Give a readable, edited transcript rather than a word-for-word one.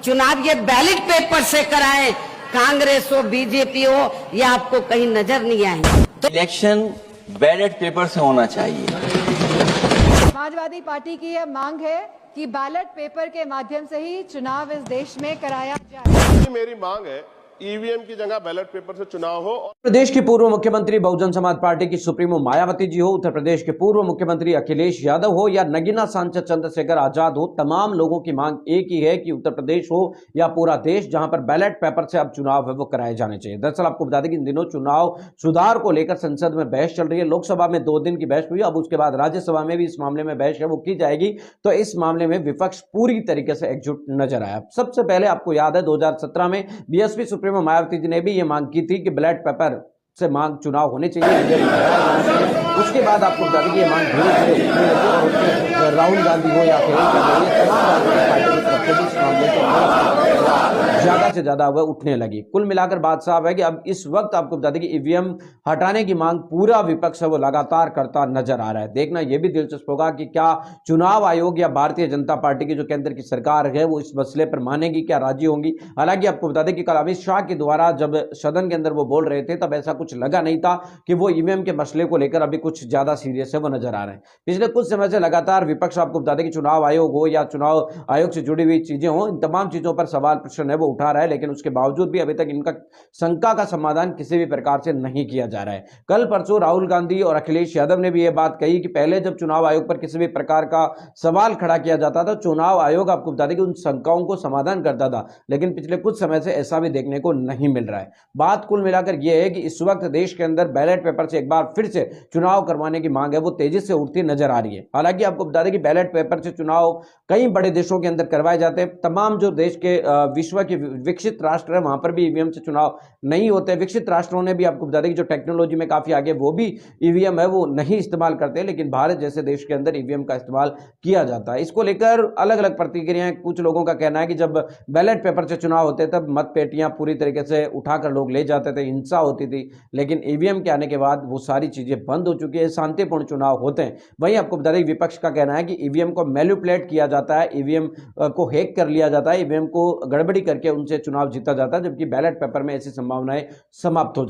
चुनाव ये ballot paper से कराएं, कांग्रेस हो बीजेपी हो, ये आपको कहीं नजर नहीं आएंगे। इलेक्शन बैलेट पेपर से होना चाहिए। समाजवादी पार्टी की यह मांग है कि बैलेट पेपर के माध्यम से ही चुनाव इस देश में कराया जाए। मेरी मांग है ईवीएम की जगह बैलेट पेपर से चुनाव हो। प्रदेश की पूर्व मुख्यमंत्री बहुजन समाज पार्टी की सुप्रीमो मायावती जी हो, उत्तर प्रदेश के पूर्व मुख्यमंत्री अखिलेश यादव हो या नगीना सांसद चंद्रशेखर आजाद हो, तमाम लोगों की मांग एक ही है कि उत्तर प्रदेश हो या पूरा देश, जहां पर बैलेट पेपर से अब चुनाव है वो कराए जाने चाहिए। दरअसल आपको बता दें कि इन दिनों चुनाव सुधार को लेकर संसद में बहस चल रही है। लोकसभा में 2 दिन की बहस हुई, अब उसके बाद राज्यसभा में भी इस मामले में बहस है वो की जाएगी। तो इस मामले में विपक्ष पूरी तरीके से एकजुट नजर आया। सबसे पहले आपको याद है 2017 में बीएसपी सुप्रीमो मायावती जी ने भी ये मांग की थी कि बैलेट पेपर से मांग चुनाव होने चाहिए। उसके बाद आपको बता दें कि ये मांग धीरे धीरे उठने लगी और राहुल गांधी हो या फिर तमाम राजनीतिक पार्टियों की तरफ से भी इस मामले को ज्यादा से ज्यादा वह उठने लगी। कुल मिलाकर बात साफ है कि अब इस वक्त आपको बता दें कि ईवीएम हटाने की मांग पूरा विपक्ष है वो लगातार करता नजर आ रहा है। देखना यह भी दिलचस्प होगा कि क्या चुनाव आयोग या भारतीय जनता पार्टी की जो केंद्र की सरकार है वो इस मसले पर मानेगी, क्या राजी होंगी। हालांकि आपको बता दें कि कल अमित शाह के द्वारा जब सदन के अंदर वो बोल रहे थे तब ऐसा कुछ लगा नहीं था कि वो ईवीएम के मसले को लेकर अभी कुछ ज्यादा सीरियस है वो नजर आ रहे हैं। पिछले कुछ समय से लगातार विपक्ष आपको बता दें कि चुनाव आयोग हो या चुनाव आयोग से जुड़ी हुई चीजें हो, इन तमाम चीजों पर सवाल प्रश्न है वो उठा रहा है, लेकिन उसके बावजूद भी अभी तक इनका शंका का समाधान किसी भी प्रकार से नहीं किया जा रहा है। कल परसों राहुल गांधी और अखिलेश यादव ने भी यह बात कही कि पहले जब चुनाव आयोग पर किसी भी प्रकार का सवाल खड़ा किया जाता था, चुनाव आयोग आपको बता दें कि उन शंकाओं को समाधान करता था, लेकिन पिछले कुछ समय से ऐसा भी देखने को नहीं मिल रहा है। बात कुल मिलाकर यह है कि इस वक्त देश के अंदर बैलेट पेपर से एक बार फिर से चुनाव करवाने की मांग है वो तेजी से उठती नजर आ रही है। हालांकि आपको बता दें कि बैलेट पेपर से चुनाव कई बड़े देशों के अंदर करवाए जाते हैं। तमाम जो देश के विश्व के विकसित राष्ट्र है वहां पर भी ईवीएम से चुनाव नहीं होते। विकसित राष्ट्रों ने भी आपको बता दें कि जो टेक्नोलॉजी में काफी आगे वो भी ईवीएम है वो नहीं इस्तेमाल करते, लेकिन भारत जैसे देश के अंदर ईवीएम का इस्तेमाल किया जाता है। इसको लेकर अलग अलग प्रतिक्रियाएं, कुछ लोगों का कहना है कि जब बैलेट पेपर से चुनाव होते तब मत पेटियां पूरी तरीके से उठाकर लोग ले जाते थे, हिंसा होती थी, लेकिन ईवीएम के आने के बाद वो सारी चीजें बंद हो चुकी है, शांतिपूर्ण चुनाव होते हैं। वहीं आपको बता दें विपक्ष का कहना है कि ईवीएम को मैनिपुलेट किया जाता है, ईवीएम को हैक कर लिया जाता है, ईवीएम को गड़बड़ी करके उनसे चुनाव जीता जाता है, जबकि बैलेट पेपर में ऐसी संभावनाएं समाप्त हो जाती है।